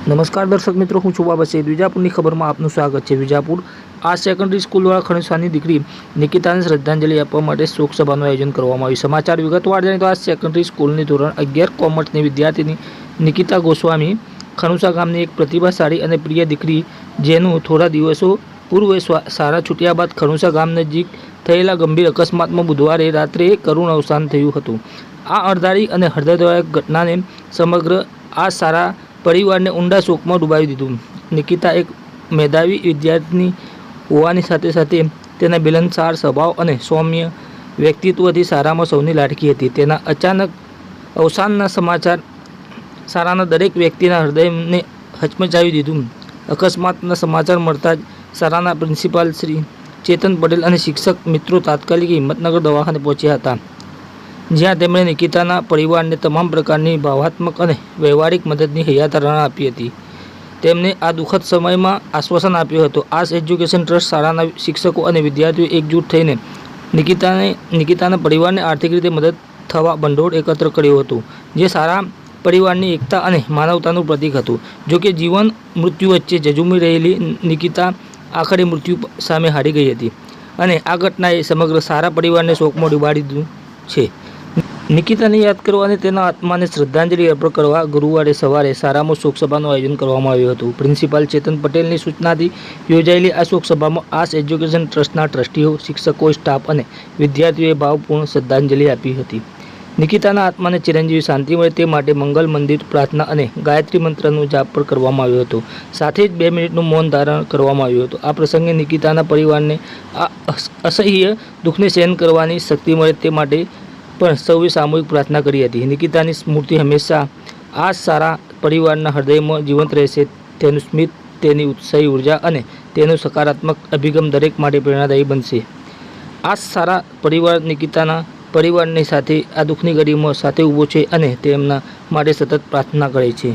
નમસ્કાર દર્શક મિત્રો, હું છું બાબા સૈયદ. વિજાપુરની ખબરમાં આપનું સ્વાગત છે. વિજાપુર આ સેકન્ડરી સ્કૂલ દ્વારા ખણુસાની દીકરી નિકિતાને શ્રદ્ધાંજલિ આપવા માટે શોક સભાનું આયોજન કરવામાં આવ્યું. સમાચાર વિગતવાર જાણીએ તો આ સેકન્ડરી સ્કૂલની ધોરણ 11 કોમર્સની વિદ્યાર્થીની નિકિતા ગોસ્વામી ખણુસા ગામની એક પ્રતિભાશાળી અને પ્રિય દીકરી, જેનું થોડા દિવસો પૂર્વે શાળા છૂટ્યા બાદ ખણુસા ગામ નજીક થયેલા ગંભીર અકસ્માતમાં બુધવારે રાત્રે કરુણ અવસાન થયું હતું. આ અણધારી અને હૃદયદ્રાવક ઘટનાને સમગ્ર આ સારા પરિવારને ઊંડા શોકમાં ડૂબાવી દીધું. નિકિતા એક મેધાવી વિદ્યાર્થીની હોવાની સાથે સાથે તેના મિલનસાર સ્વભાવ અને સૌમ્ય વ્યક્તિત્વથી શાળામાં સૌની લાડકી હતી. તેના અચાનક અવસાનના સમાચાર શાળાના દરેક વ્યક્તિના હૃદયને હચમચાવી દીધું. અકસ્માતના સમાચાર મળતા જ શાળાના પ્રિન્સિપાલ શ્રી ચેતન પટેલ અને શિક્ષક મિત્રો તાત્કાલિક હિંમતનગર દવાખાને પહોંચ્યા હતા, જ્યાં તેમણે નિકિતાના પરિવારને તમામ પ્રકારની ભાવનાત્મક અને વ્યવહારિક મદદની હૈયાધારણા આપી હતી. તેમણે આ દુઃખદ સમયમાં આશ્વાસન આપ્યું હતું. આસ એજ્યુકેશન ટ્રસ્ટ શાળાના શિક્ષકો અને વિદ્યાર્થીઓ એકજૂટ થઈને નિકિતાના પરિવારને આર્થિક રીતે મદદ થવા ભંડોળ એકત્ર કર્યું હતું, જે સારા પરિવારની એકતા અને માનવતાનું પ્રતીક હતું. જોકે જીવન મૃત્યુ વચ્ચે ઝઝૂમી રહેલી નિકિતા આખરે મૃત્યુ સામે હારી ગઈ હતી અને આ ઘટનાએ સમગ્ર સારા પરિવારને શોકમાં ડૂબાડી દીધું છે. નિકિતાને યાદ કરવા અને તેના આત્માને શ્રદ્ધાંજલિ અર્પણ કરવા ગુરુવારે સવારે શાળામાં શોકસભાનું આયોજન કરવામાં આવ્યું હતું. પ્રિન્સિપાલ ચેતન પટેલની સૂચનાથી યોજાયેલી આ શોકસભામાં આસ એજ્યુકેશન ટ્રસ્ટના ટ્રસ્ટીઓ, શિક્ષકો, સ્ટાફ અને વિદ્યાર્થીઓએ ભાવપૂર્ણ શ્રદ્ધાંજલિ આપી હતી. નિકિતાના આત્માને ચિરંજીવી શાંતિ મળે તે માટે મંગલ મંદિર પ્રાર્થના અને ગાયત્રી મંત્રનું જાપ પણ કરવામાં આવ્યું હતું. સાથે જ 2 મિનિટનું મૌન ધારણ કરવામાં આવ્યું હતું. આ પ્રસંગે નિકિતાના પરિવારને આ અસહ્ય દુઃખને સહન કરવાની શક્તિ મળે તે માટે પણ સૌએ સામૂહિક પ્રાર્થના કરી હતી. નિકિતાની સ્મૃતિ હંમેશા આ સારા પરિવારના હૃદયમાં જીવંત રહેશે. તેનું સ્મિત, તેની ઉત્સાહી ઉર્જા અને તેનો સકારાત્મક અભિગમ દરેક માટે પ્રેરણાદાયી બનશે. આ સારા પરિવાર નિકિતાના પરિવારની સાથે આ દુઃખની ઘડીમાં સાથે ઊભો છે અને તેમના માટે સતત પ્રાર્થના કરે છે.